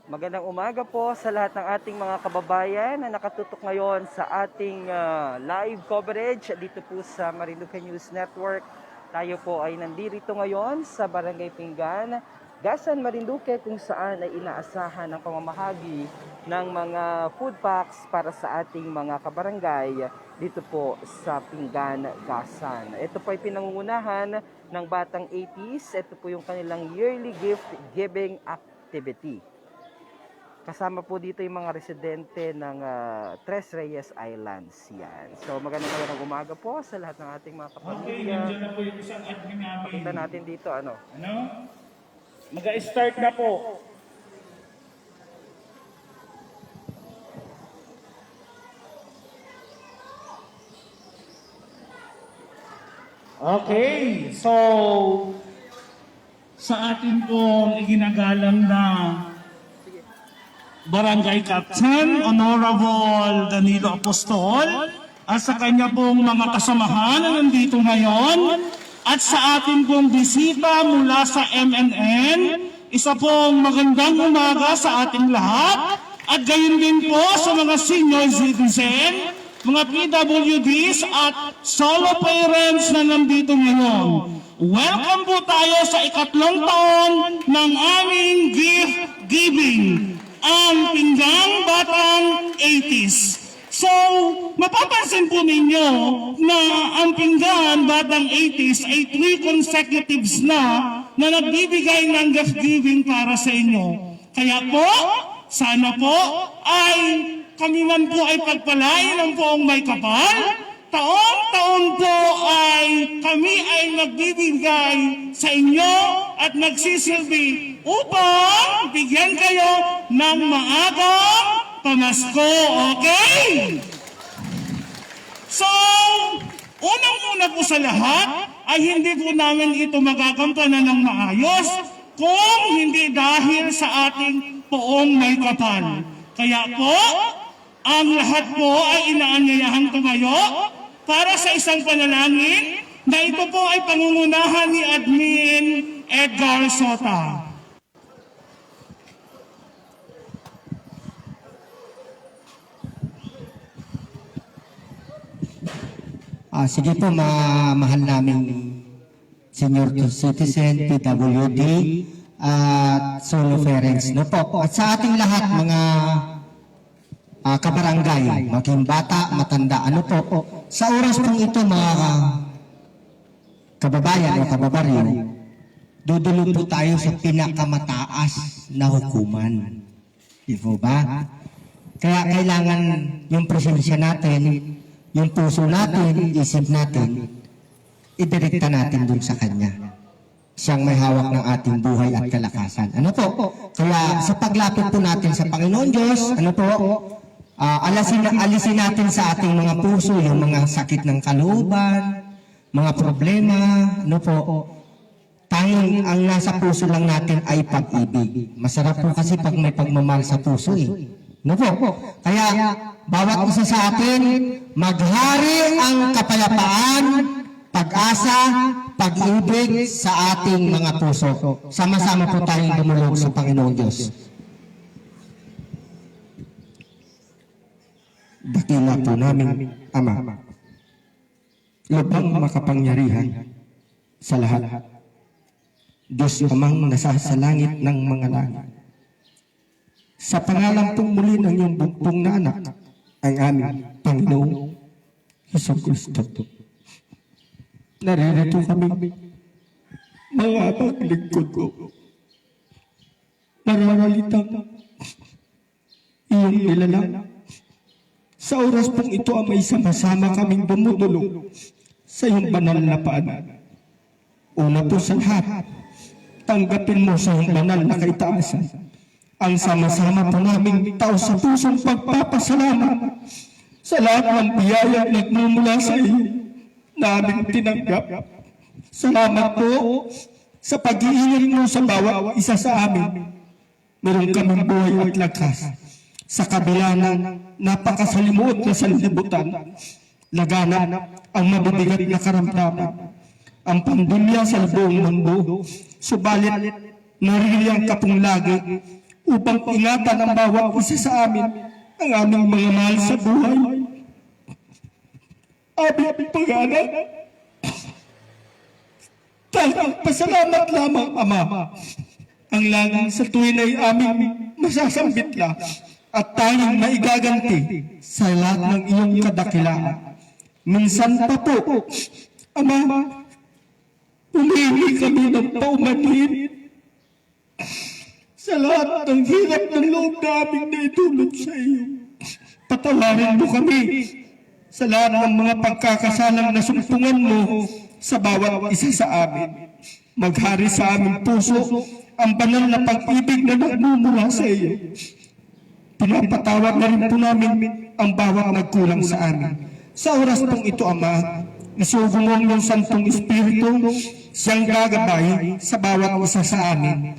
Magandang umaga po sa lahat ng ating mga kababayan na nakatutok ngayon sa ating live coverage dito po sa Marinduque News Network. Tayo po ay nandito ngayon sa Barangay Pinggan, Gasan, Marinduque, kung saan ay inaasahan ang pamamahagi ng mga food packs para sa ating mga kabarangay dito po sa Pinggan, Gasan. Ito po ay pinangungunahan ng Batang 80s. Ito po yung kanilang yearly gift giving activity. Kasama po dito yung mga residente ng Tres Reyes Islands. Yan. So magandang umaga po sa lahat ng ating mga kapamilya. Okay, nandiyan na po yung isang admin namin. Pakita natin dito ano. Mag-start na po. Okay, so sa atin pong iginagalang na Barangay Captain, Honorable Danilo Apostol, at sa kanya pong mga kasamahan na nandito ngayon, at sa ating pong bisita mula sa MNN, isa pong magandang umaga sa ating lahat, at gayon din po sa mga senior citizen, mga PWDs at solo parents na nandito ngayon. Welcome po tayo sa ikatlong taon ng aming gift giving, ang Pinggan Batang 80s. So, mapapansin po ninyo na ang Pinggan Batang 80s ay 3 consecutives na nagbibigay ng gift giving para sa inyo. Kaya po, sana po ay kami man po ay pagpalain ng poong may kapal. Taon-taon po ay kami ay nagbibigay sa inyo at nagsisilbi upang bigyan kayo ng maagang pamasko. Okay? So, unang-una po sa lahat ay hindi po namin ito magagampanan ng maayos kung hindi dahil sa ating poong may kapal. Kaya po, ang lahat po ay inaanyayahang tumayo para sa isang panalangin na ito po ay pangungunahan ni Admin Edgar Sota. Sige po, mahal naming senior citizen, PWD, at solo parents. No po. At sa ating lahat, mga kabarangay, maging bata, matanda, ano po. Sa oras pong ito, mga kababayan o kababaryo, dudulog po tayo sa pinakamataas na hukuman. Di po ba? Kaya kailangan yung presensya natin, yung puso natin, isip natin, idirekta natin dun sa Kanya. Siyang may hawak ng ating buhay at kalakasan. Ano po? Kaya sa paglapit po natin sa Panginoon Diyos, ano po? Alisin natin sa ating mga puso yung mga sakit ng kalooban, mga problema, ano po? Tanging ang nasa puso lang natin ay pag-ibig. Masarap po kasi pag may pagmamahal sa puso eh. Ano po? Kaya bawat isa sa atin, maghari ang kapayapaan, pag-asa, pag-ibig sa ating mga puso. Sama-sama po tayong dumulog sa Panginoong Diyos. Dakila po namin, Ama, lubhang makapangyarihan sa lahat. Diyos Amang nasa sa langit ng mga langit. Sa pangalan pong muli ng iyong bugtong na anak, ang aming Panginoong Jesucristo. Naririto kami, mga paglingkod ko, nararalitang iyong nilalang. Sa oras pong ito ay may sama-sama kaming dumudulog sa iyong banal na paanan. Una po sa lahat, tanggapin mo sa iyong banal na kaitaasan ang sama-sama po naming tao sa pusong pagpapasalamat sa lahat ng biyaya nagmumula sa iyo na aming tinanggap. Salamat po sa pag-iingat mo sa bawat isa sa amin. Meron kaming buhay at lakas sa kabila ng napakasalimuot na sanlibutan. Laganap ang mabibigat na karamdaman, ang pandemya sa buong mundo. Subalit, naririyang ka pong lagi upang ingatan ang bawat isa sa amin, ang aming mga mahal sa buhay. Aming pangalan, talagang pasalamat lamang, Ama, ang laging sa tuwin ay aming masasambit lang at tayong maigaganti sa lahat ng iyong kadakilaan. Minsan pa po, Ama, humihingi kami ng paumanhin sa lahat ng hirap ng loob namin na itulot sa iyo. Patawarin mo kami sa lahat ng mga pagkakasalang nasumpungan mo sa bawat isa sa amin. Maghari sa aming puso ang banal na pag-ibig na nagmumula sa iyo. Pinapatawad na rin po namin ang bawat nagkulang sa amin. Sa oras pong ito, Ama, isugo mo ang Santong Espiritu, siyang gagabay sa bawat isa sa amin.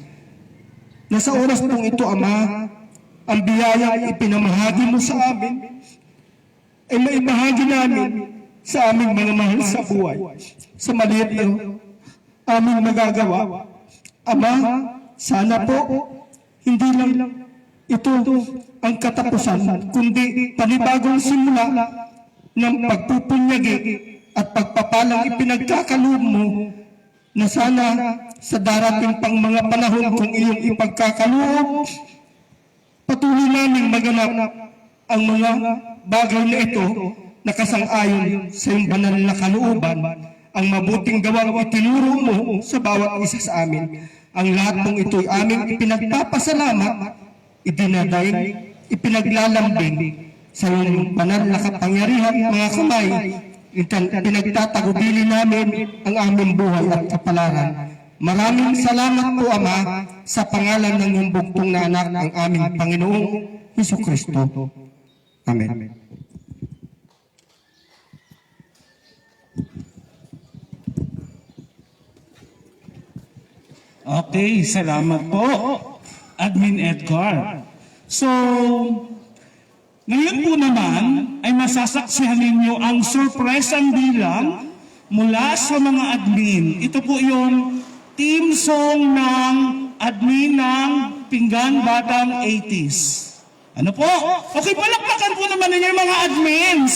Na sa oras pong ito, Ama, ang biyaya ipinamahagi mo sa amin, ay maibahagi namin sa aming mga mahal sa buhay. Sa maliit na aming magagawa. Ama, sana po, hindi lang ito ang katapusan, kundi panibagong simula ng pagpupunyagi at pagpapalang ipinagkakaloob mo na sana sa darating pang mga panahon kung iyong ipagkakaloob, patuloy namin maganap ang mga bagay na ito na kasang-ayon sa iyong banal na kalooban, ang mabuting gawang itinuro mo sa bawat isa sa amin. Ang lahat ng ito'y aming ipinagpapasalamat, idinadaig, ipinaglalambing sa iyong banal na kapangyarihan, mga kamay, pinagtatagubili namin ang aming buhay at kapalaran. Maraming salamat po, Ama, sa pangalan ng iyong bugtong na anak, ang aming Panginoong Hesukristo. Amen. Okay, salamat po, Admin Edgar. So, ngayon po naman ay masasaksihan ninyo ang surpresang bilang mula sa mga admin. Ito po yung team song ng admin ng Pinggan Batang 80s. Ano po? Okay, palakpakan po naman ninyo yung mga admins.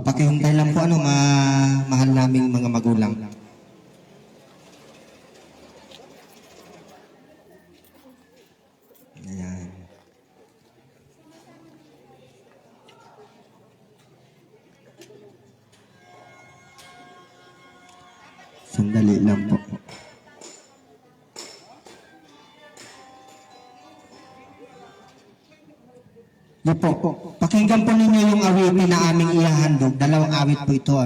Pakihintay lang po mahal naming mga magulang. Ayan. Sandali lang po. Po, pakinggan po ninyo yung awitin na aming ihahandog. Dalawang awit po ito.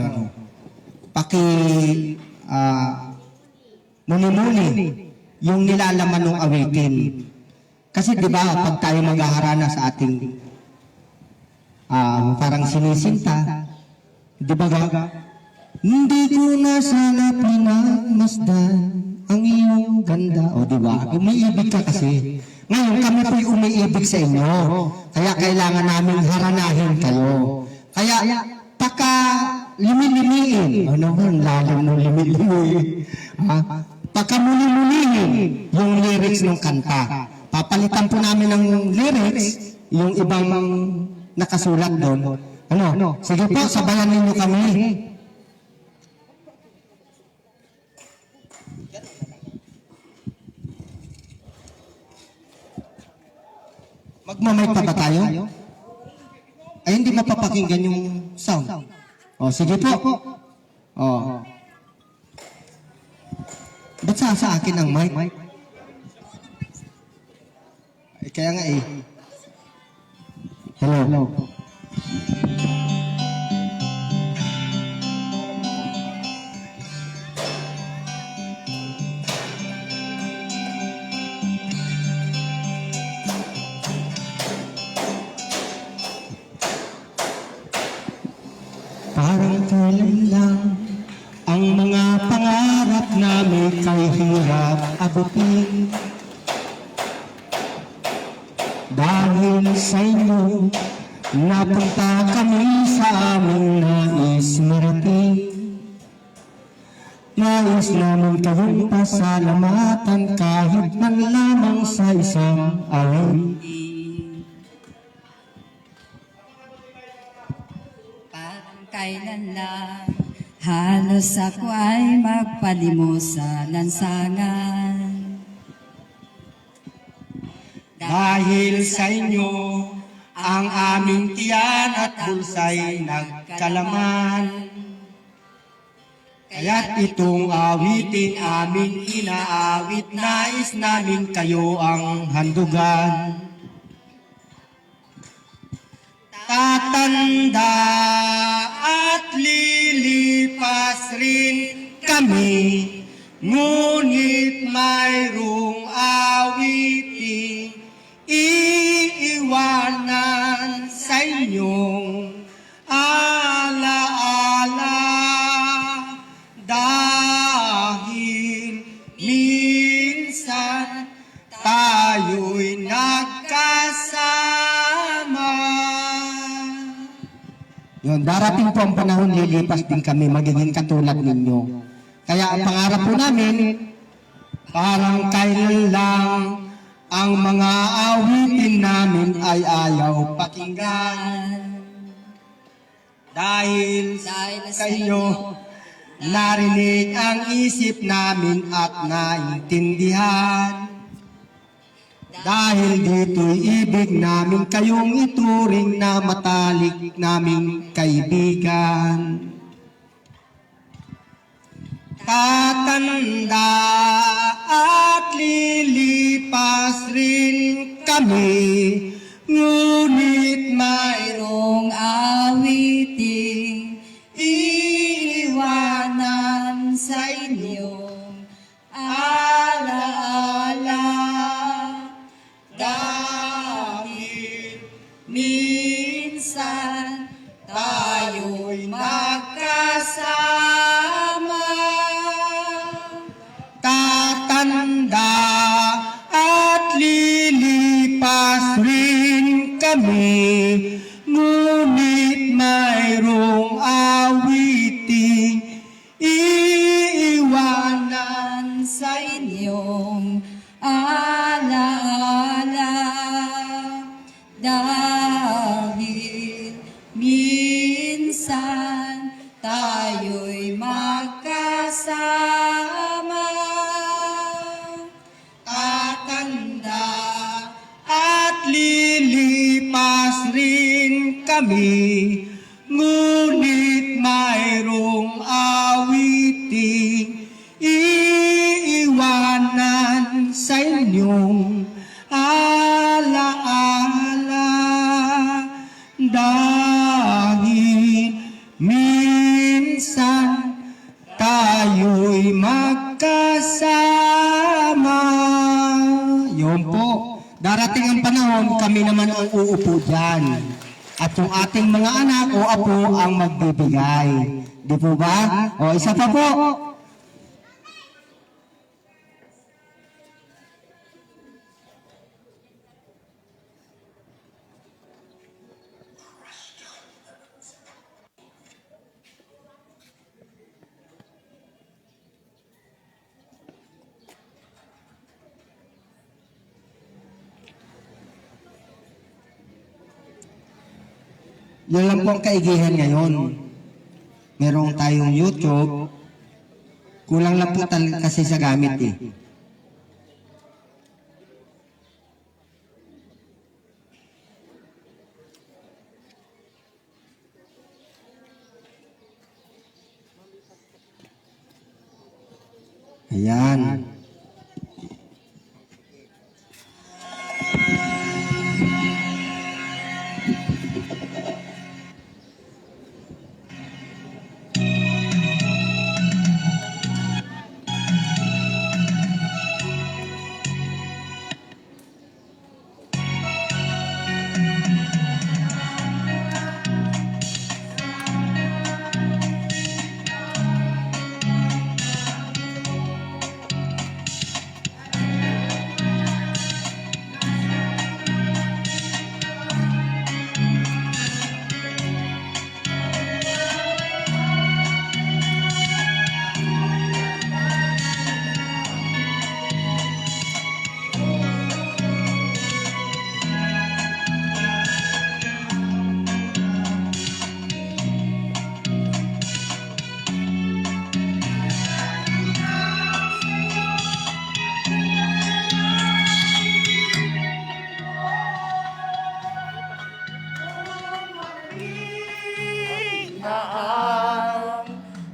Muni-muni yung nilalaman ng awitin. Kasi di ba pag tayo maghaharana sa ating parang sinisinta, di ba hindi ko na sana pinagmasdan ang iyong ganda. O di ba? Umiibig ka kasi. Ngayon, kami po'y umiibig sa inyo. Kaya kailangan namin haranahin kayo. Kaya, pagka limilimiin, ano ba, lalim ng limilimiin. Pagka muli-mulihin yung lyrics ng kanta, papalitan po namin ng lyrics, yung ibang nakasulat doon. Ano? Sige po, sabayan ninyo kami. Magmamay pa ba tayo? Ay, hindi mapapakinggan yung sound. O, sige po. O. Ba't sa akin ang mic? Kaya nga eh. Hello. Parang kailan lang ang mga pangarap namin kay hirap abutin. Dahil sa inyo, napunta kami sa aming nais marating. Nais namin kayong pasalamatan kahit man lamang sa isang awit. Parang kailan lang halos ako ay magpalimos sa lansangan. Dahil sa inyo, ang aming tiyan at bulsa'y nagkalaman. Kaya't itong awitin aming inaawit, nais namin kayo ang handugan. Tatanda at lilipas rin kami, ngunit mayroong awitin iiwanan sa inyong alaala. Dahil minsan tayo'y nagkasama. Yun, darating po ang panahon, lilipas din kami, magiging katulad ninyo. Kaya ang pangarap po namin, parang kailan lang ang mga awitin namin ay ayaw pakinggan. Dahil sa inyo, narinig ang isip namin at naintindihan. Dahil dito'y ibig namin kayong ituring na matalik naming kaibigan. Tatanda at lilipas rin kami, ngunit mayroong awiting iiwanan sa inyong alaala. Dahil minsan tayo'y magkasama. Tatanda at lilipas rin kami, ngunit mayroong awiting iiwanan sa inyong alaala. Dahil minsan tayo'y magkasama. Tatanda at lilipas rin kami, ngunit mayroong awiting iiwanan sa inyong alaala. Dahil minsan tayo'y magkasama. Yun po, darating ang panahon, kami naman ang uupo dyan. At yung ating mga anak o apo ang magbibigay. Di po ba? O isa pa po. Yun lang po ang kaigihan ngayon. Merong tayong YouTube. Kulang lang po kasi sa gamit eh. Ayan.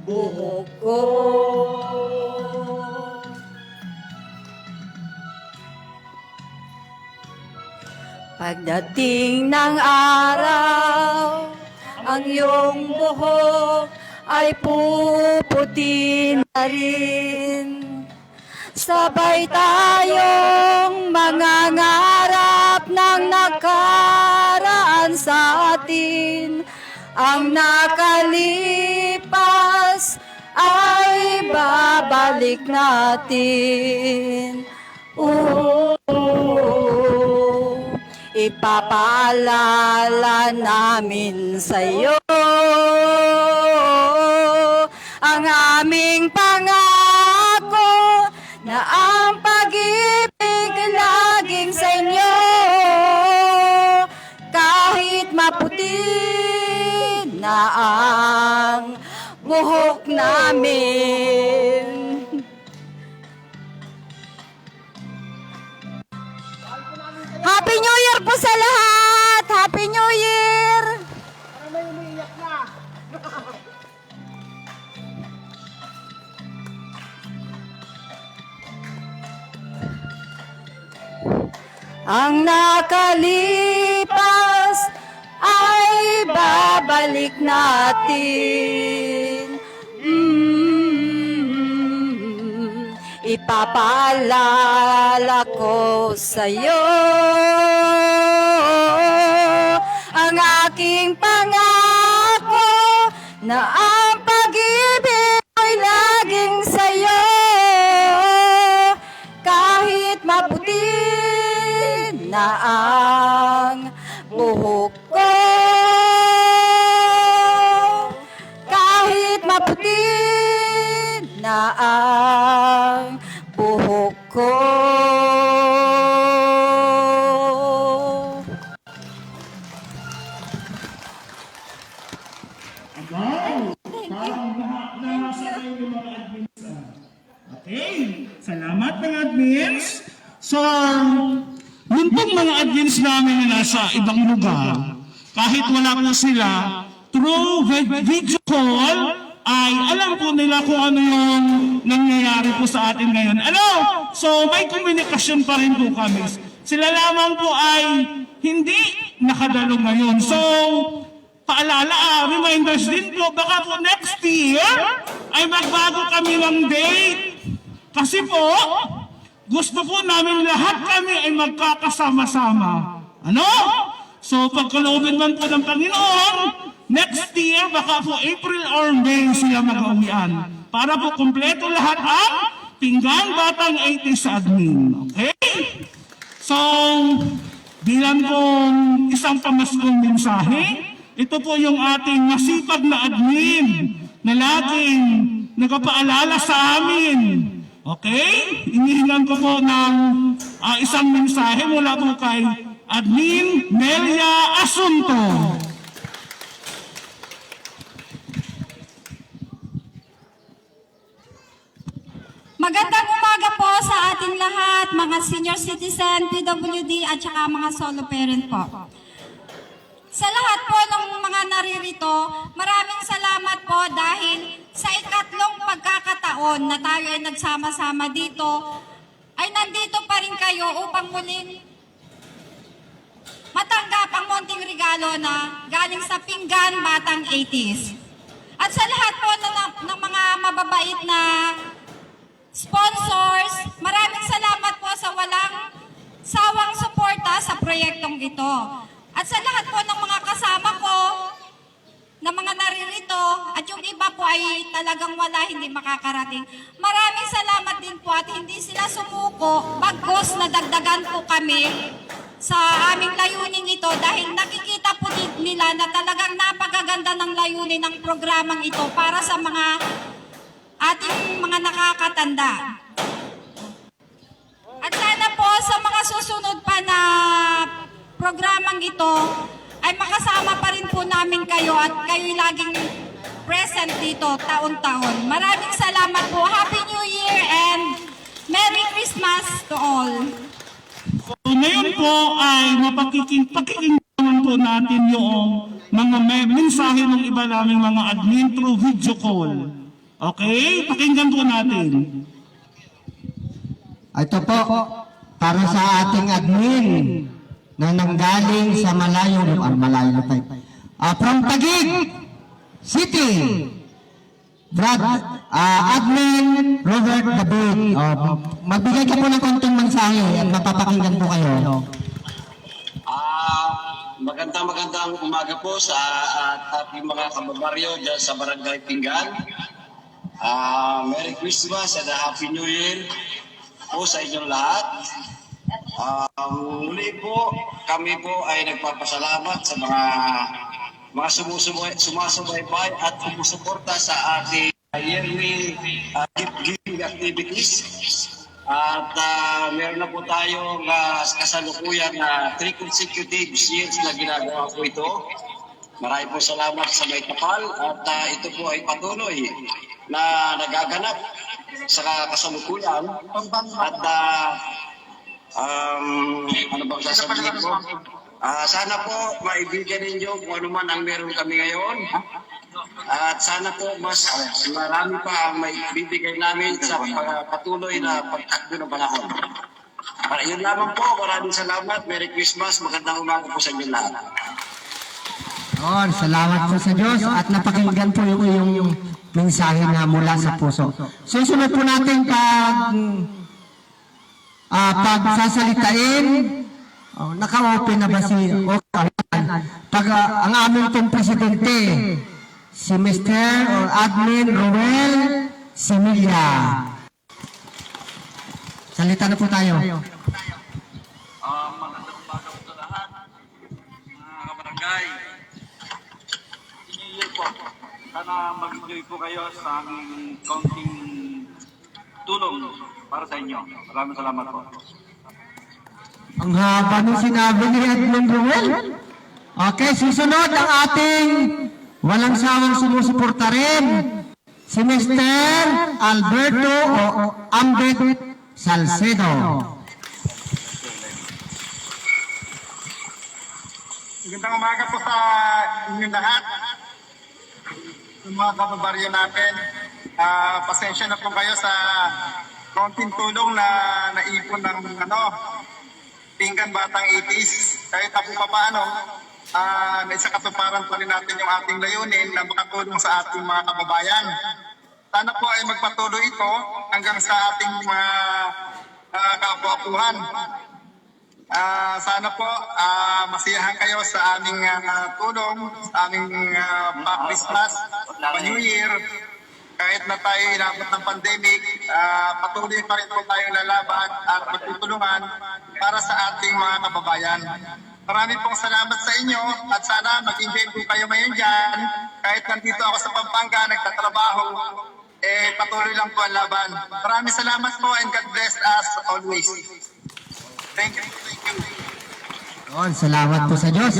buhok ko. Pagdating ng araw, ang iyong buhok ay puputi na rin. Sabay tayong mangangarap ng nakaraan sa atin. Ang nakalipas ay babalik natin. Ipapaalala namin sa'yo ang aming pangako na ang pag-ibig laging sa inyo. Kahit maputi na ang buhok namin. Happy New Year po sa lahat! Happy New Year! Ang nakalipas ay babalik natin. Ipapaalala ko sa'yo ang aking pangako na ang pag-ibig ay laging sa'yo. Kahit maputi na ang buhok ko, kahit maputi na ang buhok ko. Wow! Parang lahat na nasa kayo yung mga admins. Okay, salamat mga admins. So, yun pong mga admins namin na nasa ibang lugar, kahit wala po sila, through video call, ay alam po nila kung ano yung nangyayari po sa atin ngayon. Ano? So, may komunikasyon pa rin po kami. Sila lamang po ay hindi nakadalo ngayon. So, paalala, reminders din po, baka po next year ay magbago kami ng date. Kasi po, gusto po namin lahat kami ay magkakasama-sama. Ano? So, pagkaloobin man po ng Panginoon, next year, baka po April or May sila mag-uwian. Para po kumpleto lahat ang Pinggan Batang 80 sa admin. Okay? So, bilang pong isang pamaskong mensahe, ito po yung ating masipag na admin na laging nagpapaalala sa amin. Okay? Inihingan ko po ng isang mensahe mula po kay Admin Nelia Asunto. Magandang umaga po sa ating lahat, mga senior citizen, PWD at saka mga solo parent po. Sa lahat po ng mga naririto, maraming salamat po dahil sa ikatlong pagkakataon taon na tayo ay nagsama-sama dito, ay nandito pa rin kayo upang muling matanggap ang munting regalo na galing sa Pinggan Batang 80s. At sa lahat po ng mga mababait na sponsors, maraming salamat po sa walang sawang suporta sa proyektong ito. At sa lahat po ng mga kasama ko, na mga naririto, at yung iba po ay talagang wala, hindi makakarating. Maraming salamat din po at hindi sila sumuko, bagkus na dagdagan po kami sa aming layunin ito dahil nakikita po nila na talagang napakaganda ng layunin ng programang ito para sa mga ating mga nakakatanda. At sana po sa mga susunod pa na programang ito ay makasama pa rin po namin kayo at kayo'y laging present dito taon-taon. Maraming salamat po. Happy New Year and Merry Christmas to all. So, ngayon po ay pakikinggan po natin yung mga mensahe ng iba naming mga admin through video call. Okay? Pakinggan po natin. Ito po, para sa ating admin na nanggaling sa malayo lupay. From Taguig City, Admin Robert David. Magbigay ka po ng konting mensahe at mapapakinggan po kayo. Magandang umaga po sa ating mga kababaryo dyan sa Barangay Pinggan. Merry Christmas and Happy New Year po sa inyong lahat. Muli po, kami po ay nagpapasalamat sa mga sumusubaybay at sumusuporta sa ating yearly giving activities. At meron na po tayong kasalukuyan na 3 consecutive years na ginagawa po ito. Maraming po salamat sa may kapal at ito po ay patuloy na nagaganap sa kasalukuyan. At ano bang sasabihin ko? Sana po maibigyan ninyo kung ano man ang meron kami ngayon. At sana po mas marami pa ang maibibigay namin sa patuloy na pagtakbo ng panahon. Para yun lamang po, maraming salamat. Merry Christmas, magandang umaga po sa inyo lahat. Salamat po sa Diyos at napakinggan po yung mensahe na mula sa puso. Susunod po natin pagsasalitain. Naka-open na ba si ang aming pong presidente, si Mr. or Admin Roel Similla. Salita na po tayo. Magandang umaga po sa lahat, mga kabarangay. New po. Sana mag-enjoy po kayo sa aming kaunting tulong para sa inyo. Maraming salamat po. Ang haba ng sinabi ni Admin Roel. Okay, susunod ang ating walang sawang sumusuporta rin, si Mr. Alberto Ambet Salcedo. Magandang umaga po sa inyong lahat. Sa mga kababaryo natin, pasensya na po kayo sa konting tulong na naipon ng Pinggan Batang 80s. Kahit pa paano, naisa katuparan pa rin natin yung ating layunin na makatulong sa ating mga kababayan. Sana po ay magpatuloy ito hanggang sa ating mga kapu-apuhan. Sana po masiyahan kayo sa aming tulong, sa aming pa-Christmas, pa-New Year. Kahit na tayo inabot ng pandemic, patuloy pa rin po tayong lalaban at magtutulungan para sa ating mga kababayan. Maraming pong salamat sa inyo at sana mag-enjoy po kayo ngayon dyan. Kahit nandito ako sa Pampanga, nagtatrabaho, patuloy lang po ang laban. Maraming salamat po and God bless us always. Thank you. Salamat po sa Diyos.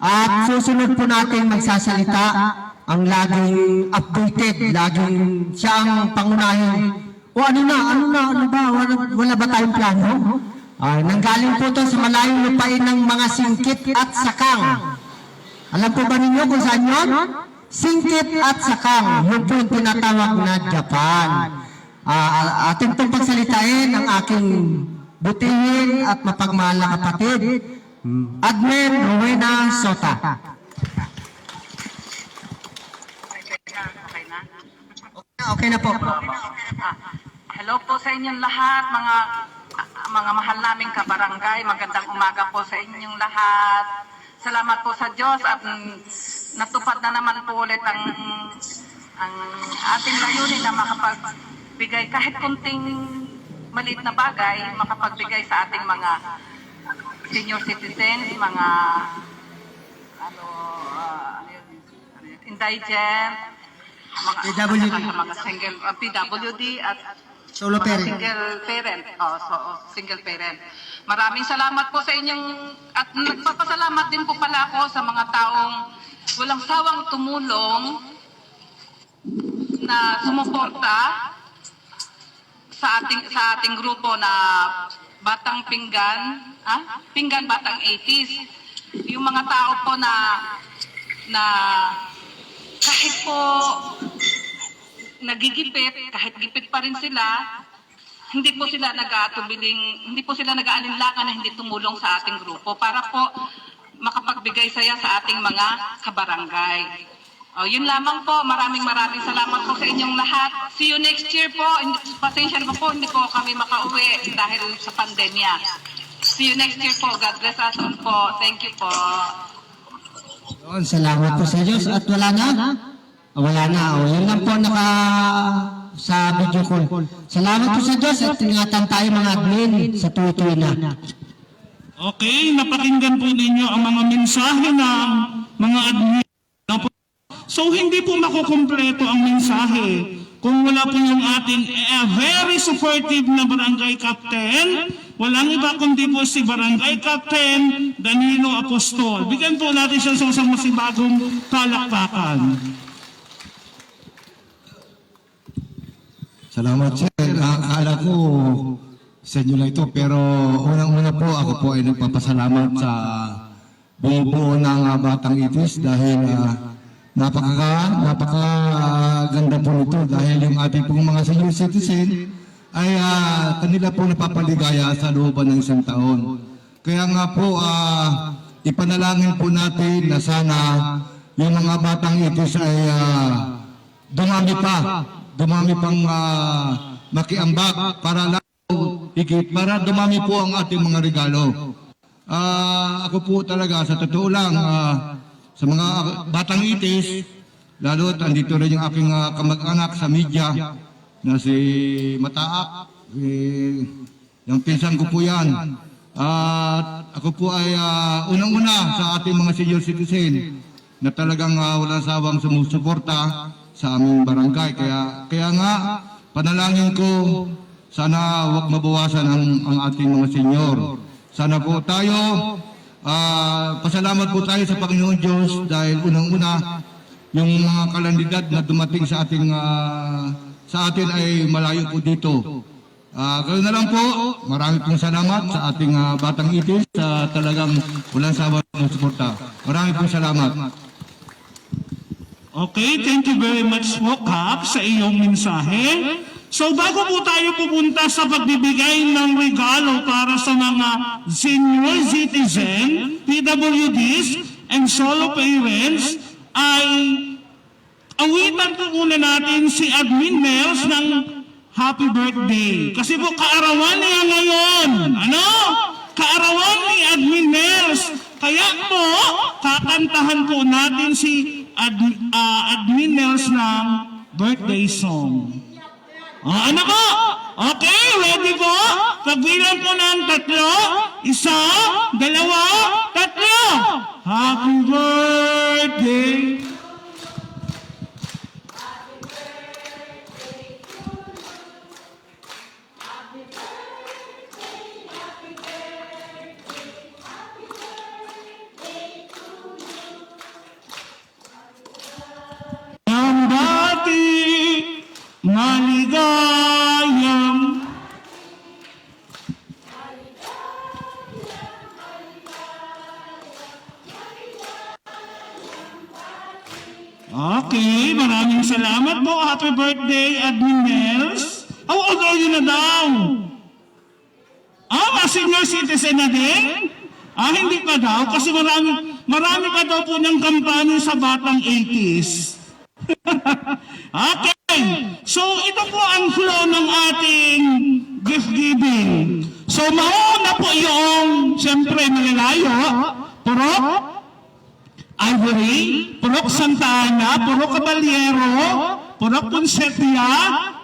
At susunod po natin magsasalita ang laging updated, laging siyang pangunahin. Ano ba? Wala ba tayong plano? Nanggaling po ito sa malayong lupain ng mga singkit at sakang. Alam po ba ninyo kung saan yun? Singkit at sakang, yun po yung tinatawag na Japan. Atin pong pagsalitain ang aking butihin at mapagmahal na kapatid, Admin Rowena Sota. Okay na po. Hello po sa inyong lahat, mga mahal naming kabarangay. Magandang umaga po sa inyong lahat. Salamat po sa Diyos at natupad na naman po ulit ang ating layunin na makapagbigay kahit kunting maliit na bagay, makapagbigay sa ating mga senior citizens, mga indigent, mga single PWD at Solo parent. single parent. Single parent. Maraming salamat po sa inyong at nagpapasalamat din po pala ako sa mga taong walang sawang tumulong na sumuporta sa ating grupo na Batang Pinggan, Pinggan Batang 80s. Yung mga tao po na kahit po nagigipit, kahit gipit pa rin sila, hindi po sila nag-aalinlangan na hindi tumulong sa ating grupo para po makapagbigay saya sa ating mga kabarangay. Yun lamang po. Maraming salamat po sa inyong lahat. See you next year po. Pasensya na po, hindi po kami makauwi dahil sa pandemya. See you next year po. God bless us all po. Thank you po. Salamat po sa Diyos at wala na. Wala na. Yun lang po sa video call. Salamat po sa Diyos at ingatan tayo mga admin sa tuwi-tuwi na. Okay, napakinggan po ninyo ang mga mensahe ng mga admin. So hindi po makukumpleto ang mensahe kung wala po yung ating very supportive na barangay captain. Walang iba kundi po si Barangay Captain Danilo Apostol. Bigyan po natin siya sa isang masibagong palakpakan. Salamat, sir. Akala ko sa inyo lang ito, pero unang-una po, ako po ay nagpapasalamat sa buo ng Batang Itis dahil napakaganda po nito dahil yung ating pong mga senior citizen ay kanila po napapaligaya sa looban ng isang taon. Kaya nga po, ipanalangin po natin na sana yung mga Batang Itis ay dumami pang makiambak para para dumami po ang ating mga regalo. Ako po talaga, sa totoo lang, sa mga Batang Itis, lalo andito rin yung aking kamag-anak sa media na si Mataak, yung pinsan ko po yan. At ako po ay unang-una sa ating mga senior citizen na talagang walang sawang sumusuporta sa aming barangay. Kaya nga, panalangin ko, sana huwag mabawasan ang ating mga senyor. Sana po tayo, pasalamat po tayo sa Panginoon Diyos dahil unang-una, yung mga kalandidad na dumating sa atin ay malayo po dito. Ganoon na lang po, marami pong salamat sa ating Batang Itis sa talagang walang sawang suporta. Marami pong salamat. Okay, thank you very much po, Kap, sa iyong mensahe. So bago po tayo pupunta sa pagbibigay ng regalo para sa mga senior citizen, PWDs, and solo parents, ay awitan po muna natin si Admin Nels ng happy birthday. Kasi po kaarawan niya ngayon. Ano? Kaarawan ni Admin Nels. Kaya po, kakantahan po natin si Admin Nels ng birthday song. Ano po? Okay, ready po? Pagbilang po ng 3, 1, 2, 3. Happy birthday! Maligayang Okay, maraming salamat po. Happy birthday, Admin Nels. How old are you na daw? Senior citizen na din? Hindi pa daw, kasi marami pa daw po niyang kampanya sa batang 80s. Okay, so ito po ang flow ng ating gift giving. So mauna po yung, siyempre malalayo, Purok Ivory, Purok Santa Ana, Purok Caballero, Purok Ponsetia,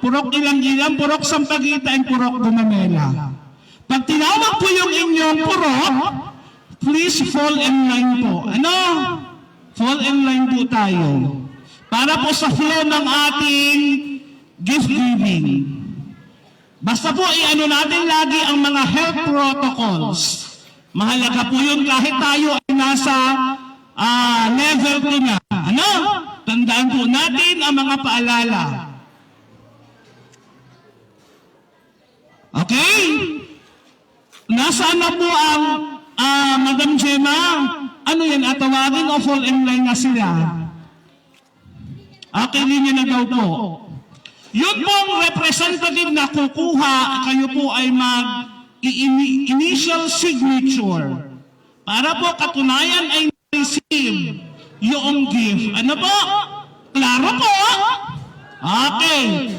Purok Ilang-Ilang, Purok Sampaguita, and Purok Gumamela. Pag tinawag po yung inyong purok, please fall in line po. Ano? Fall in line po tayo. Para po sa flow ng ating gift giving. Basta po i-ano natin lagi ang mga health protocols. Mahalaga po yun kahit tayo ay nasa level ko na. Ano? Tandaan po natin ang mga paalala. Okay? Nasaan na po ang Madam Gemma? Ano yan? Tawagin o fall in line na sila? Okay, linya na daw po. Yun pong representative na kukuha, kayo po ay mag-initial signature. Para po katunayan ay receive yung gift. Ano po? Klaro po? Okay.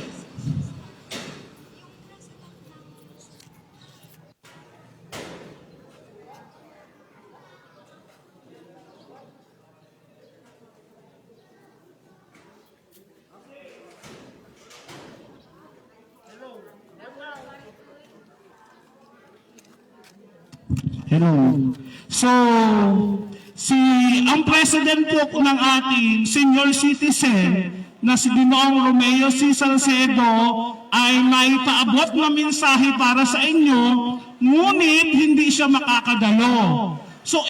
Hello. So, ang president po ng ating senior citizen na si Binoong Romeo C. Salcedo ay may paabot na mensahe para sa inyo, ngunit hindi siya makakadalo. So,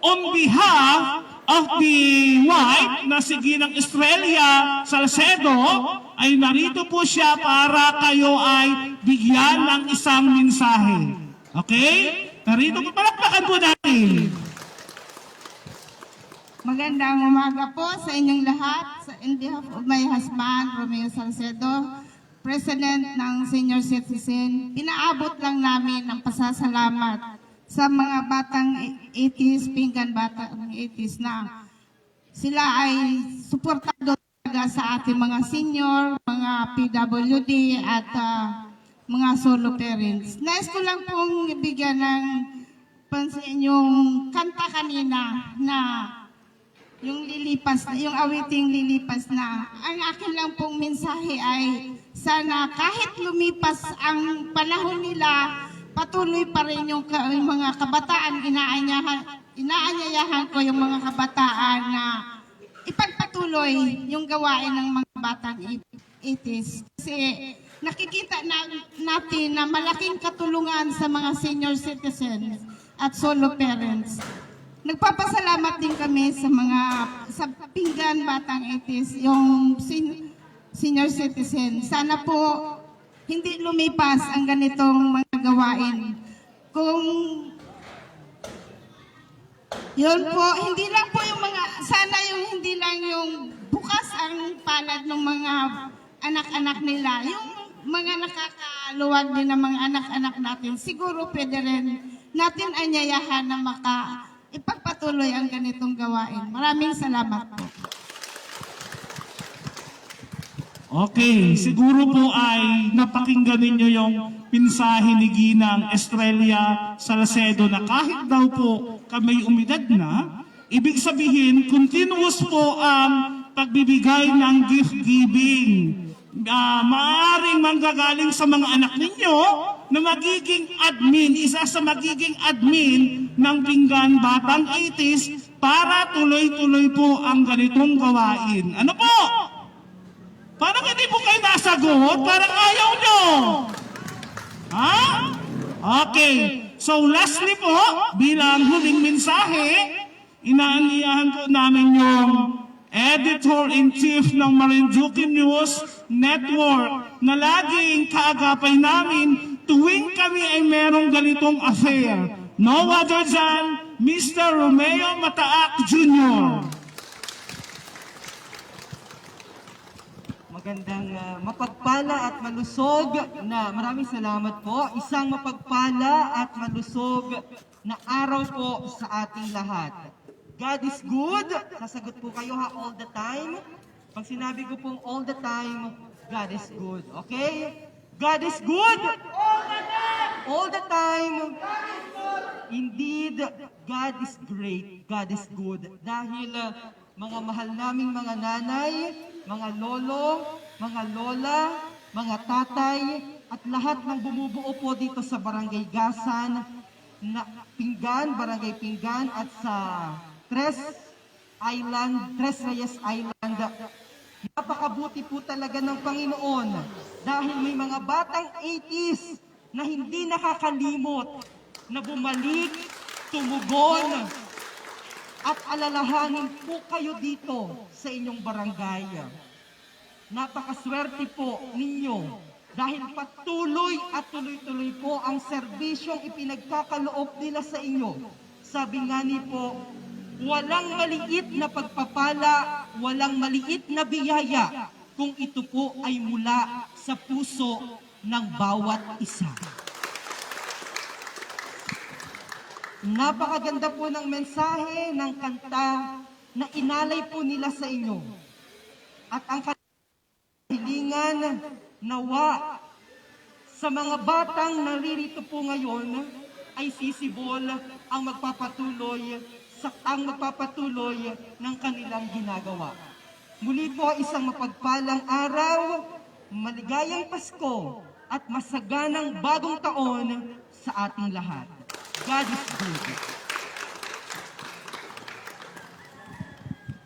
on behalf of the wife na si Ginang Estrella Salcedo, ay narito po siya para kayo ay bigyan ng isang mensahe. Okay? Narito po, palakpakan po natin. Magandang umaga po sa inyong lahat. In behalf of my husband, Romeo Salcedo, President ng Senior Citizen, pinaabot lang namin ang pasasalamat sa mga batang 80s, pinggan batang 80s na sila ay suportado talaga sa ating mga senior, mga PWD at mga solo parents. Nais ko lang pong ibigyan ng pansin yung kanta kanina na yung lilipas, yung awiting lilipas na. Ang akin lang pong mensahe ay sana kahit lumipas ang panahon nila, patuloy pa rin yung mga kabataan, inaanyayahan ko yung mga kabataan na ipagpatuloy yung gawain ng mga batang 80s. Kasi nakikita natin na malaking katulungan sa mga senior citizens at solo parents. Nagpapasalamat din kami sa pinggan batang 80s, yung senior citizen. Sana po hindi lumipas ang ganitong mga gawain. Kung yun po, hindi lang po yung sana hindi lang yung bukas ang palad ng mga anak-anak nila. Yung mga nakakaluwag din ng mga anak-anak natin, siguro pwede rin natin anyayahan na ipagpatuloy ang ganitong gawain. Maraming salamat po. Okay, siguro po ay napakinggan ninyo yung pinsahe ni Ginang Estrella Salcedo na kahit daw po kami umidad na, ibig sabihin, continuous po ang pagbibigay ng gift giving. Maaaring manggagaling sa mga anak ninyo na magiging admin, isa sa magiging admin ng Pinggan Batang 80s para tuloy-tuloy po ang ganitong gawain. Ano po? Parang hindi po kayo nasagot, parang ayaw nyo. Ha? Okay. So lastly po, bilang huling mensahe, inaanyayahan po namin yung Editor-in-Chief ng Marinduque News Network na laging kaagapay namin tuwing kami ay merong ganitong affair. No other than Mr. Romeo Mataak Jr. Magandang mapagpala at malusog na maraming salamat po. Isang mapagpala at malusog na araw po sa ating lahat. God is good. Sasagot po kayo ha, all the time. Pag sinabi ko pong all the time, God is good. Okay? God is good. All the time. All the time. God is good. Indeed, God is great. God is good. Dahil mga mahal naming mga nanay, mga lolo, mga lola, mga tatay, at lahat ng bumubuo po dito sa Barangay Gasan, na Pinggan, Barangay Pinggan, at sa Tres Reyes Island. Napakabuti po talaga ng Panginoon dahil may mga batang 80s na hindi nakakalimot na bumalik, tumugon, at alalahanin po kayo dito sa inyong barangay. Napakaswerte po ninyo dahil patuloy at tuloy-tuloy po ang serbisyong ipinagkakaloob nila sa inyo. Sabi nga ni po, walang maliit na pagpapala, walang maliit na biyaya kung ito po ay mula sa puso ng bawat isa. Napakaganda po ng mensahe ng kanta na inalay po nila sa inyo. At ang hilingan nawa sa mga batang naririto po ngayon ay sisibol ang magpapatuloy ng kanilang ginagawa. Muli po isang mapagpalang araw, maligayang Pasko at masaganang bagong taon sa ating lahat. God is good.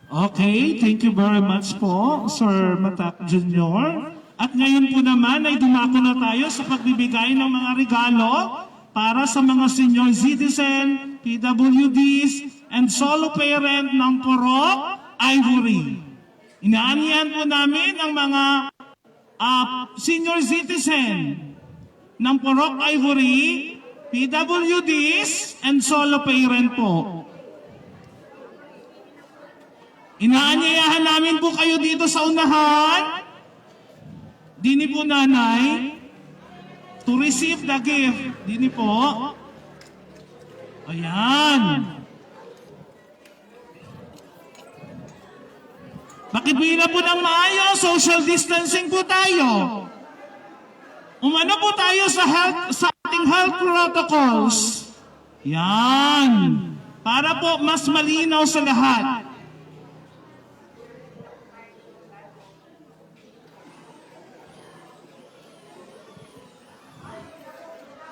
Okay, thank you very much po, Sir Matak Jr. At ngayon po naman ay dumako na tayo sa pagbibigay ng mga regalo para sa mga senior citizen, PWDs, and solo parent ng Purok Ivory. Inaanyahan po namin ang mga senior citizen ng Purok Ivory, PWDs, and solo parent po. Inaanyayahan namin po kayo dito sa unahan. Dini po nanay, to receive the gift. Dini po. Ayan. Makipila po ng maayos, social distancing po tayo. Umano po tayo sa ating health protocols. Yan. Para po mas malinaw sa lahat.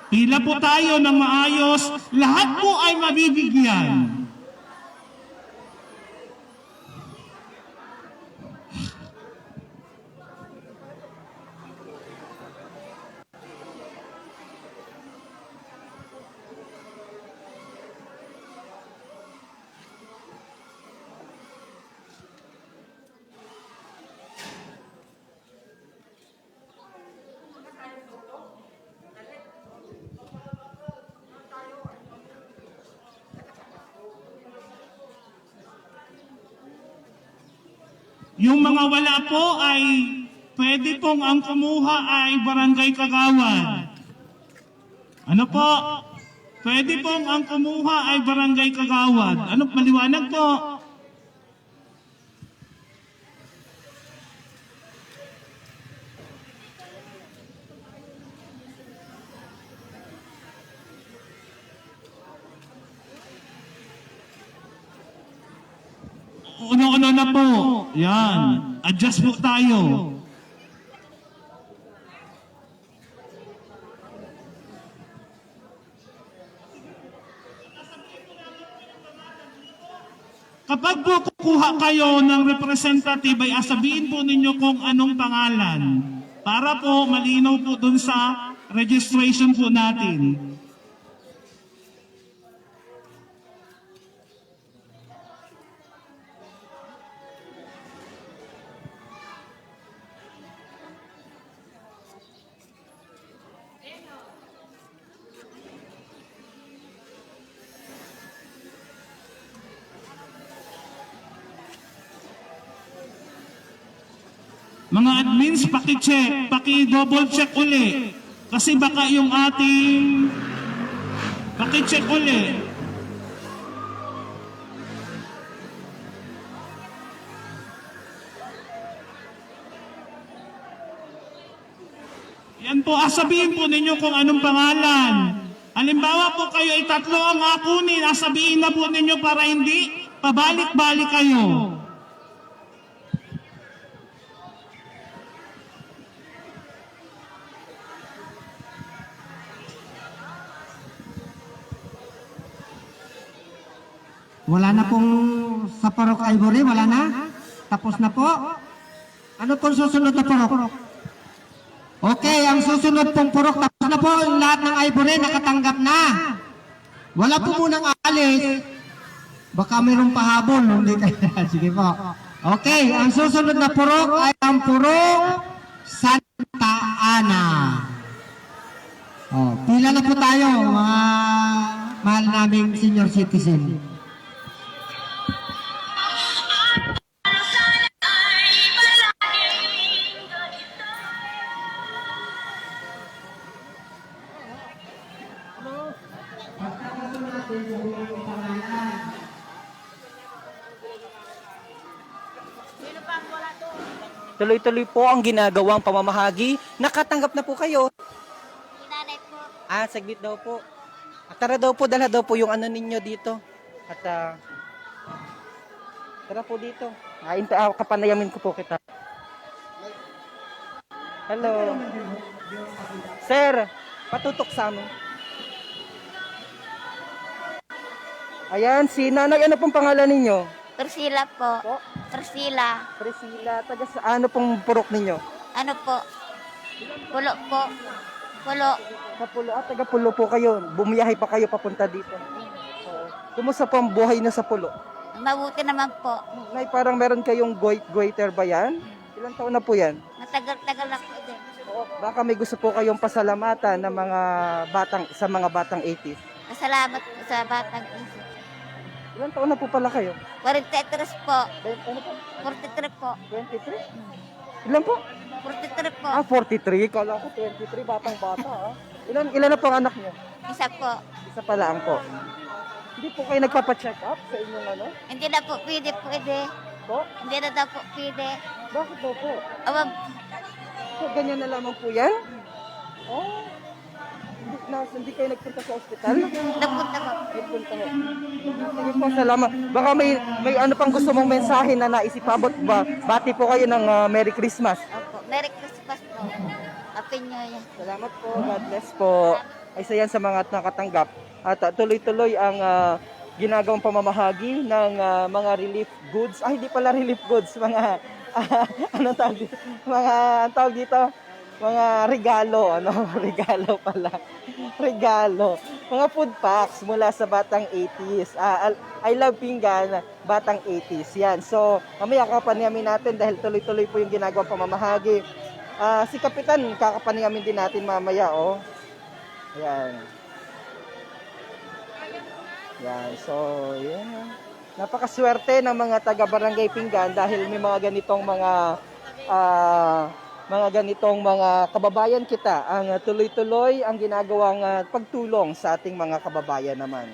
Pila po tayo ng maayos, lahat po ay mabibigyan. Yung mga wala po ay pwede pong ang kumuha ay Barangay Kagawad. Ano po? Pwede pong ang kumuha ay Barangay Kagawad. Ano maliwanag po? Uno-uno na po. Yan. Adjust po tayo. Kapag po kukuha kayo ng representative ay sabihin po ninyo kung anong pangalan. Para po malinaw po dun sa registration po natin. Mga admins, paki-check, paki-double check uli. Kasi baka yung ating paki-check uli. Yan po, sabihin po ninyo kung anong pangalan. Halimbawa po kayo ay 3 ang akunin, sabihin na po ninyo para hindi pabalik-balik kayo. Wala na pong sa Purok Ivory, wala na? Tapos na po? Ano pong susunod na purok? Okay, ang susunod pong purok, tapos na po, lahat ng Ivory nakatanggap na. Wala po munang aalis. Baka mayroong pahabol, hindi kayo. Sige po. Okay, ang susunod na purok ay ang purok Santa Ana. Oh, pila na po tayo, mga mahal naming senior citizen. Tuloy-tuloy po ang ginagawang pamamahagi. Nakatanggap na po kayo. Saglit daw po. Tara daw po, dala daw po yung ano ninyo dito. At tara po dito. Kapanayamin ko po kita. Hello. Sir, patutok sa amin. Ayan, si nanay, ano pong pangalan ninyo? Priscilla po. Po? Priscilla. Priscilla, taga sa ano pong purok ninyo? Ano po? Pulo po. Pulo. Sa Pulo, taga Pulo po kayo. Bumiyahe pa kayo papunta dito. Kumusta po ang buhay na sa Pulo? Mabuti naman po. Nay, parang meron kayong goiter ba yan? Ilang taon na po yan? Matagal-tagal na po din. Baka may gusto po kayong pasalamatan ng sa mga batang 80s. Masalamat po sa batang isip. Ilang taon na po pala kayo? 43 po. Ano po? 43 po. 23? Ilan po? 43 po. 43. Kala ko 23, batang-bata. Ilan na po ang anak niyo? Isa po. Isa pa lang po. Hindi po kayo nagpapa-check up sa inyong ano? Hindi na po pwede. Po? Hindi na daw po pwede. Bakit daw po? Awag. So, ganyan na lamang po yan? Oh. Hindi kayo nagpunta sa ospital? Napunta po. Nagpunta po. Sige po, salamat. Baka may ano pang gusto mong mensahe na naisipabot ba? Bati po kayo ng Merry Christmas. Opo. Merry Christmas po. Happy New Year. Salamat po. God bless po. Ay isa yan sa mga nakatanggap. At tuloy-tuloy ang ginagawang pamamahagi ng mga relief goods. Hindi pala relief goods. Mga, anong tawag dito? Ang tawag dito? Mga regalo. Regalo pala. Regalo. Mga food packs mula sa Batang 80s. I Love Pinggan, Batang 80s. Yan. So, mamaya kakapaniyamin natin dahil tuloy-tuloy po yung ginagawang pamamahagi. Si Kapitan, kakapaniyamin din natin mamaya, oh. Ayan. Yan. So, yan. Napakaswerte ng mga taga-Barangay Pinggan dahil may mga ganitong mga kababayan kita. Ang tuloy-tuloy ang ginagawang pagtulong sa ating mga kababayan naman.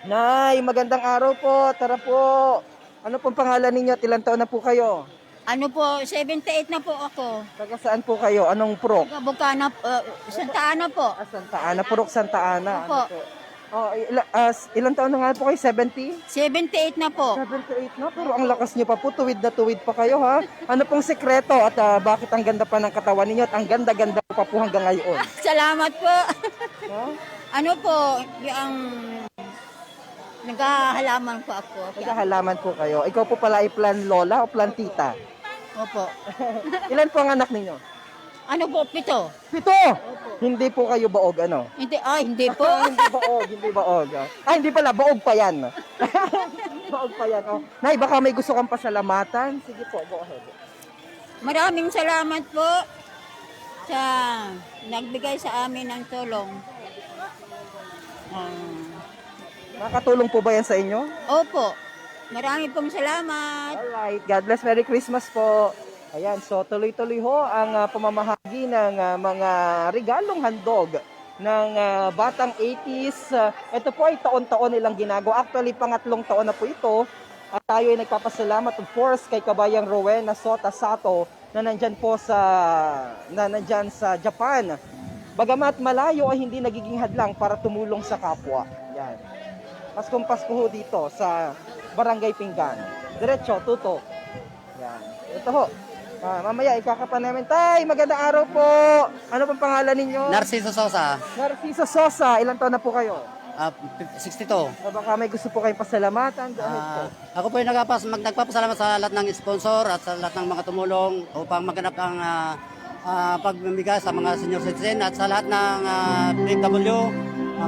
Nay, magandang araw po. Tara po. Ano pong pangalan ninyo at ilang taon na po kayo? Ano po, 78 na po ako. Taga saan po kayo? Anong purok? Bukana, Santa Ana po. Santa Ana, Purok Santa Ana. Opo. Ano po? Ilang taon na nga po kayo? 70? 78 na po. 78 na, pero ang lakas niyo pa po, tuwid na tuwid pa kayo ha. Ano pong sekreto at bakit ang ganda pa ng katawan ninyo at ang ganda-ganda pa po hanggang ngayon? Salamat po. Ha? Ano po, yung naghahalaman po ako. Naghahalaman po kayo. Ikaw po pala ay plan lola o plan tita? Opo. Ilan po ang anak ninyo? Ano po, 7? 7! Hindi po kayo baog, ano? Hindi po. hindi baog. Hindi pala, baog pa yan. Baog pa yan. Oh. Nay, baka may gusto kang pasalamatan. Sige po, go ahead. Maraming salamat po sa nagbigay sa amin ng tulong. Nakatulong po ba yan sa inyo? Opo. Marami pong salamat. Alright, God bless. Merry Christmas po. Ayan, so tuloy-tuloy ho ang pamamahagi ng mga regalong handog ng Batang 80s. Ito po ay taon-taon nilang ginagawa. Actually, pangatlong taon na po ito. At tayo ay nagpapasalamat of course kay Kabayang Rowena Sota Sato na nandyan sa Japan. Bagamat malayo ay hindi nagiging hadlang para tumulong sa kapwa. Yan. Paskong Pasko ho dito sa Barangay Pinggan. Diretso, tutok. Yan. Ito ho. Mamaya ikakapa namin. Tay, magandang araw po. Ano pang pangalan ninyo? Narciso Sosa, Narciso Sosa. Ilang taon na po kayo? 62. Baka may gusto po kayong pasalamatan. Dahil po. Ako po ay nagpapasalamat sa lahat ng sponsor at sa lahat ng mga tumulong upang maganap ang pagbibigay sa mga senior citizen at sa lahat ng PFW.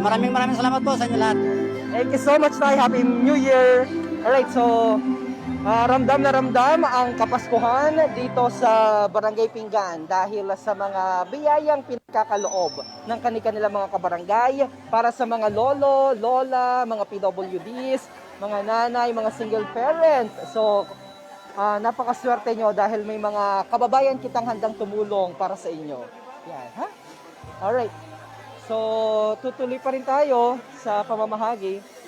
Maraming salamat po sa inyo lahat. Thank you so much, Tay. Happy New Year. Alright, so ramdam na ramdam ang Kapaskuhan dito sa Barangay Pinggan dahil sa mga biyayang pinagkakaloob ng kanilang mga kabarangay para sa mga lolo, lola, mga PWDs, mga nanay, mga single parent. So, napakaswerte nyo dahil may mga kababayan kitang handang tumulong para sa inyo. Yan, ha? Alright. So, tutuloy pa rin tayo sa pamamahagi.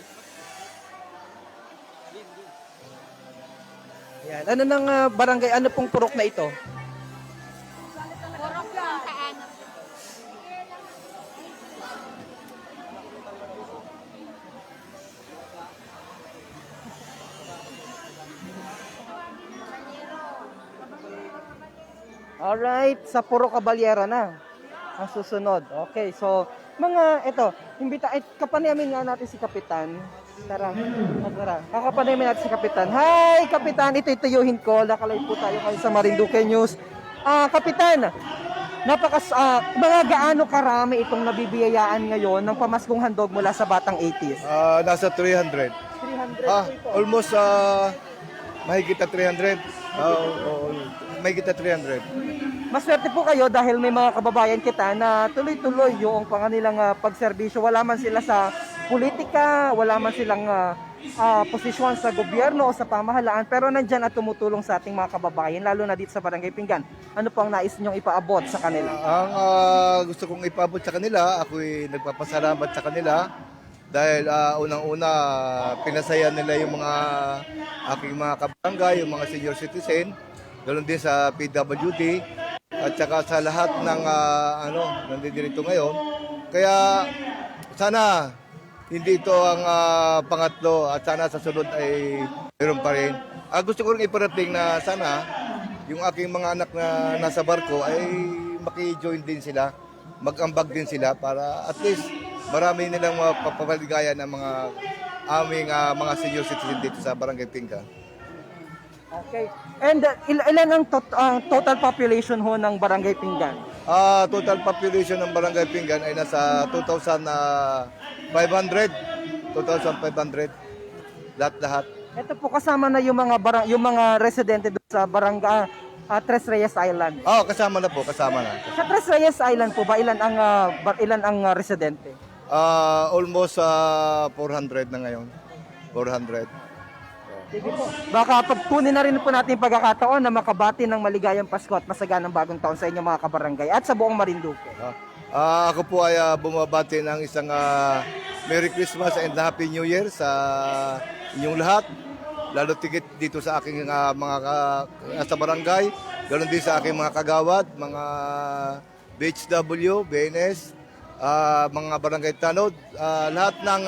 Yan. Ano ng barangay, ano pong purok na ito? Purok lang saan? Alright, sa Puro Caballera na. Ang susunod. Okay, so kapanayamin nga natin si Kapitan. Tara. Kakapanayamin natin si Kapitan. Hi, Kapitan, ito-ituyuhin ko. Nakalive po tayo kayo sa Marinduque News. Kapitan, mga gaano karami itong nabibiyayaan ngayon ng pamaskong handog mula sa Batang 80s? Nasa 300. 300 po ito. Almost mahigit na 300. Mahigit na 300. Maswerte po kayo dahil may mga kababayan kita na tuloy-tuloy yung kanilang pagserbisyo. Wala man sila sa politika, wala man silang posisyon sa gobyerno o sa pamahalaan, pero nandyan at tumutulong sa ating mga kababayan, lalo na dito sa Barangay Pinggan. Ano po ang nais ninyong ipaabot sa kanila? Ang gusto kong ipaabot sa kanila, ako'y nagpapasalamat sa kanila dahil unang-una pinasaya nila yung mga aking mga kabarangay, yung mga senior citizen, ganoon din sa PWD at saka sa lahat ng nandito ngayon. Kaya sana hindi ito ang pangatlo at sana sa sunod ay meron pa rin. Gusto ko rin iparating na sana yung aking mga anak na nasa barko ay maki-join din sila, mag-ambag din sila para at least marami nilang mapapaligaya ng mga aming mga senior citizen dito sa Barangay Pinggan. Okay. And ilan ang total population ho ng Barangay Pinggan? Total population ng Barangay Pinggan ay nasa 2,500. 2,500. Lahat. Ito po kasama na yung mga residente doon sa Barangay Tres Reyes Island. Kasama na po, kasama na. Sa Tres Reyes Island po ba ilan ang residente? Almost 400 na ngayon. 400. Sige po. Baka pagpunin na rin po natin yung pagkakataon na makabati ng maligayang Pasko at masaganang bagong taon sa inyong mga kabarangay at sa buong Marinduque. Ako po ay bumabati ng isang Merry Christmas and Happy New Year sa inyong lahat. Lalo tigit dito sa aking mga sa barangay, ganoon din sa aking mga kagawad, mga BHW, BNS, mga barangay tanod, lahat ng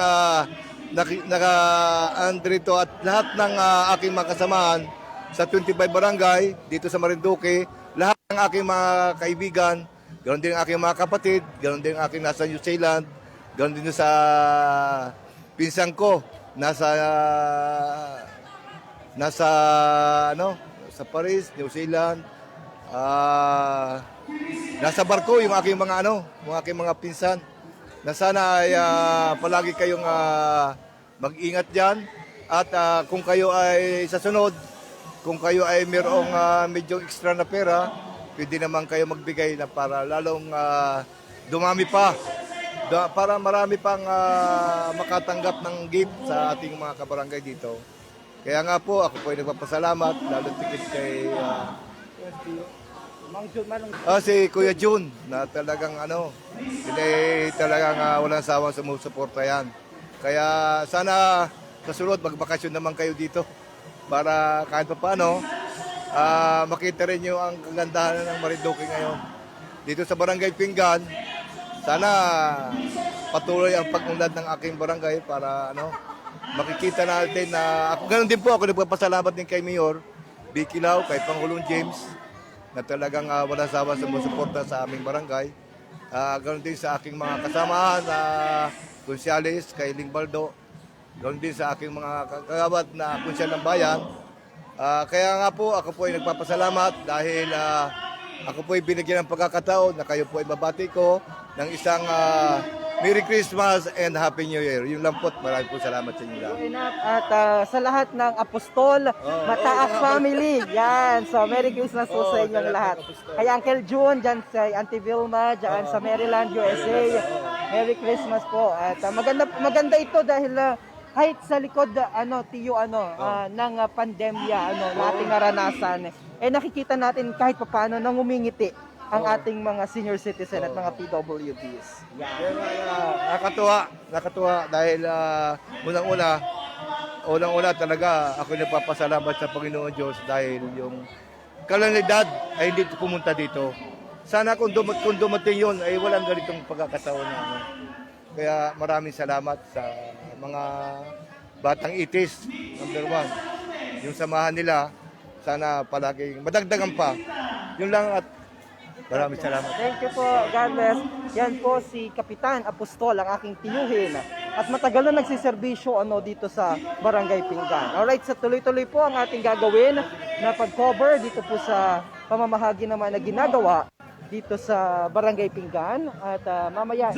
naka-andrito at lahat ng aking mga kasamahan sa 25 barangay dito sa Marinduque, lahat ng aking mga kaibigan, ganoon din ang aking mga kapatid, ganoon din ang aking nasa New Zealand, ganoon din sa pinsang ko, nasa sa Paris, New Zealand, nasa barko yung aking mga mga pinsan. Na sana ay palagi kayong mag-ingat dyan at kung kayo ay sa sunod, kung kayo ay mayroong medyo extra na pera, pwede naman kayo magbigay na para lalong dumami pa, para marami pang makatanggap ng gift sa ating mga kabarangay dito. Kaya nga po, ako po ay nagpapasalamat, lalo tikit kay Mang Jun Manong. Si Kuya Jun na talagang talagang walang sawang sumusuporta yan. Kaya sana sa sunod magbakasyon naman kayo dito para kahit pa paano makita rin nyo ang kagandahan ng Marinduque ngayon. Dito sa Barangay Pinggan, sana patuloy ang pag-unlad ng aking barangay para makikita natin na ganun din po ako nagpapasalamat din kay Mayor Vicky Lau, kay Pangulong James na talagang walang sawa sa sumusuporta sa aming barangay. Ganun din sa aking mga kasamahan na konsyales, kay Ling Baldo. Ganun din sa aking mga kagawad na konsyal ng bayan. Kaya nga po, ako po ay nagpapasalamat dahil ako po ay binigyan ng pagkakataon na kayo po ay babati ko ng isang Merry Christmas and Happy New Year. Yun lang po, maraming po salamat sa inyo lahat. At sa lahat ng Apostol, Mataak family, yan. So, Merry Christmas po sa inyong lahat. Kay Uncle June, dyan sa Auntie Vilma, dyan sa Maryland, USA. Merry Christmas po. At maganda ito dahil kahit sa likod, Tiyo, ng pandemya, nating naranasan, nakikita natin kahit paano nang umingiti ang ating mga senior citizen at mga PWDs. Nakatuwa dahil unang-una talaga ako nagpapasalamat sa Panginoon Diyos dahil yung kalamidad ay hindi pumunta dito. Sana kung dumating yun ay walang ganitong pagkakataon na Kaya maraming salamat sa mga batang itis, number 1. Yung samahan nila, sana palaging madagdagan pa. Yun lang at maraming salamat. Thank you po. God bless. Yan po si Kapitan Apostol, ang aking tiyuhin. At matagal na nagsiservisyo dito sa Barangay Pinggan. Alright, sa tuloy-tuloy po ang ating gagawin na pag-cover dito po sa pamamahagi naman na ginagawa dito sa Barangay Pinggan. At mamaya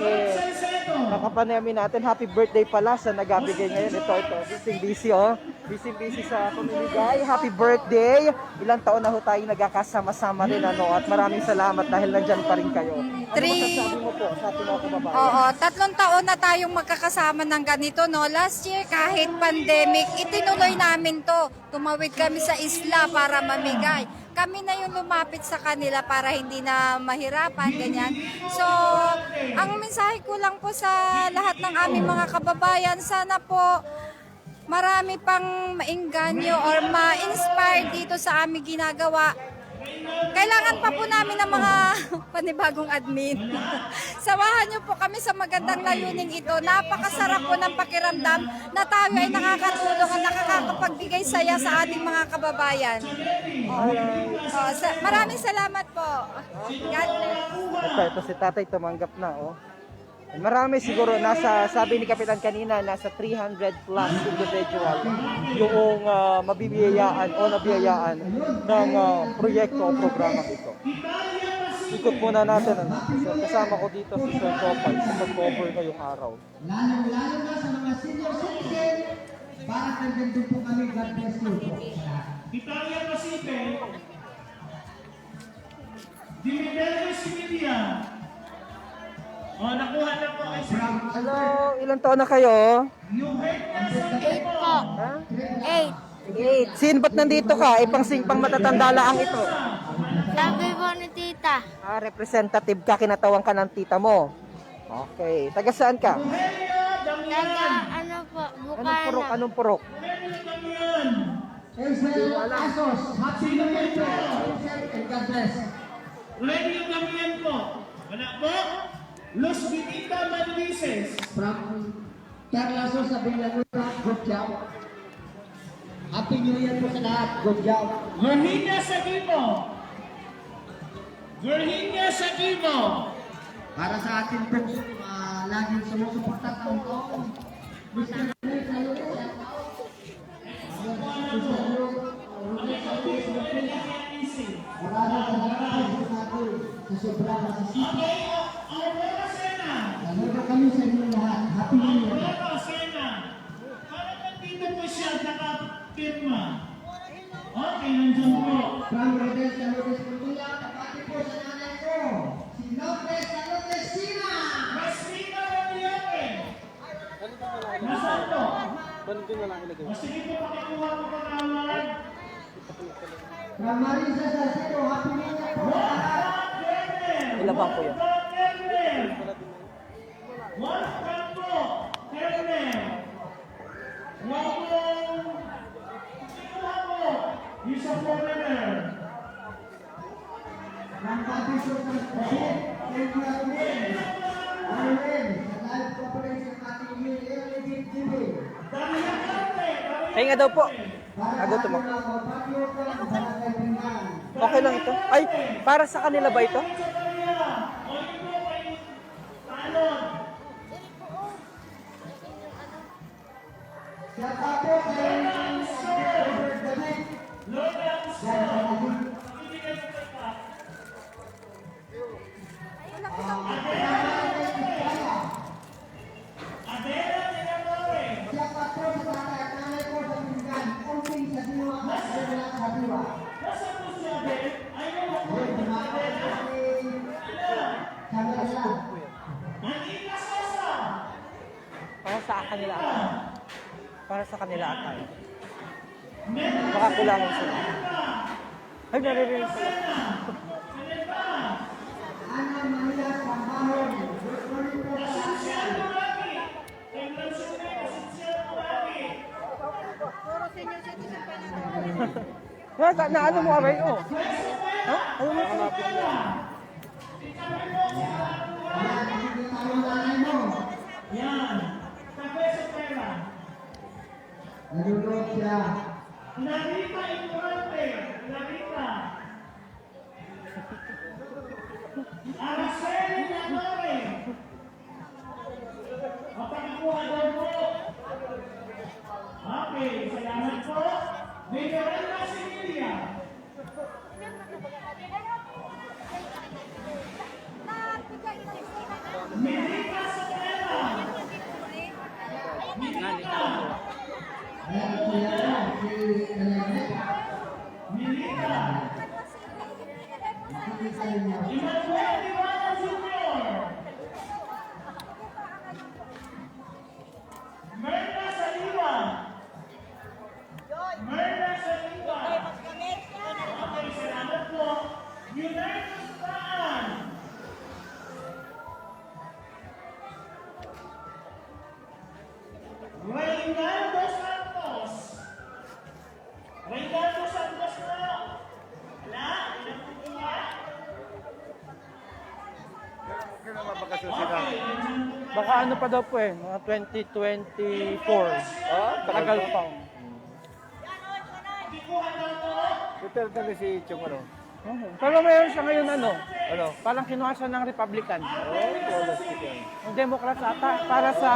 nakapanayami natin. Happy birthday pala sa nagabigay ngayon. Ito. Busy busy sa pamimigay. Happy birthday. Ilang taon na ho tayo nagkakasama-sama rin. At maraming salamat dahil nandyan pa rin kayo. Ano masasabi mo po sa ating mga kababayan? Oo, 3 taon na tayong magkakasama ng ganito, no? Last year, kahit pandemic, itinuloy namin to. Tumawid kami sa isla para mamigay. Kami na yung lumapit sa kanila para hindi na mahirapan, ganyan. So, ang mensahe ko lang po sa lahat ng aming mga kababayan, sana po marami pang maingganyo or ma-inspire dito sa aming ginagawa. Kailangan pa po namin ng mga panibagong admin. Samahan niyo po kami sa magandang layuning ito. Napakasarap po ng pakiramdam na tayo ay nakakatulong at nakakapagbigay saya sa ating mga kababayan. Maraming salamat po. God bless. Ito si tatay tumanggap na. Marami siguro, sabi ni Kapitan kanina, nasa 300 plus individual yung mabibiyayaan o nabiyayaan ng proyekto o programang ito. Ikot muna natin. Kasama ko dito si Sir Topay sa pag-cover ngayong araw. Lalo na sa mga senior citizen, para nandito po kami, God bless you po. Italia Pacific, Dimidelio Similia. Nakuha na po ay Hello, ilang taon na kayo? 8 po. 8. Sin, ba't nandito ka? Pang matatanda lang ito. Sabi po ni tita. Representative ka, kinatawang ka ng tita mo. Okay. Taga saan ka? Taga po, Bukana. Anong purok? Asos, happy New Year po. And God bless. Ready yung gamihan po. Wala po? Los Vinita Manlises. From Carlaso sa Villanueva, good job. Happy New Year po sa lahat, good job. Virginia Sagimo. Virginia Sagimo. Para sa atin po, laging sumusuporta taon-taon. Mr. Luis, hello po. Maraming salamat sa sobrang masasama. Salamat kami sa inyo lahat. Happy New Year. Parang nandito po siya nakapirma. Okay, nandiyan po. From Rodel Saludes Cultura, kapati po sa nanay ko, si Lopez Saludes Sina. Christina Ramiere. Nasaan po? Sige po, pakikuha ko pa naman. From Marisa Salcedo, Happy New Year po. Lalabang ko yan. Ay nga daw po. Nagutom ako. Okay lang ito. Ay, para sa kanila ba ito? Para sa kanila ata. Para sa kanila ata. Baka kulangan sila. Ay, naririnig sila. Na ano mo aray oh? Ha? Ano mo hanapin mo? Yan. Kape sa pera. Nalulog siya. Narita ignorante. Narita. Araceli Nagore. Mapagkuha daw po. Okay, salamat po. Mayorela Similia. Mirita Sotera. Mirita. Emmanuel Ibarra Jr. Merna Saliva. Merna Saliva. Okay, salamat po. United Sudan. Reynaldo Santos. Reynaldo Santos na. Wala? Kailan mabakasyon sila? Baka ano pa daw po eh, mga 2024. Tagal pa. Duterte na si Chong ano? Pero mayroon siya ngayon ano, Ano? parang kinuha siya ng Republican. Oh, policy yan. Yung Democrats ata, para sa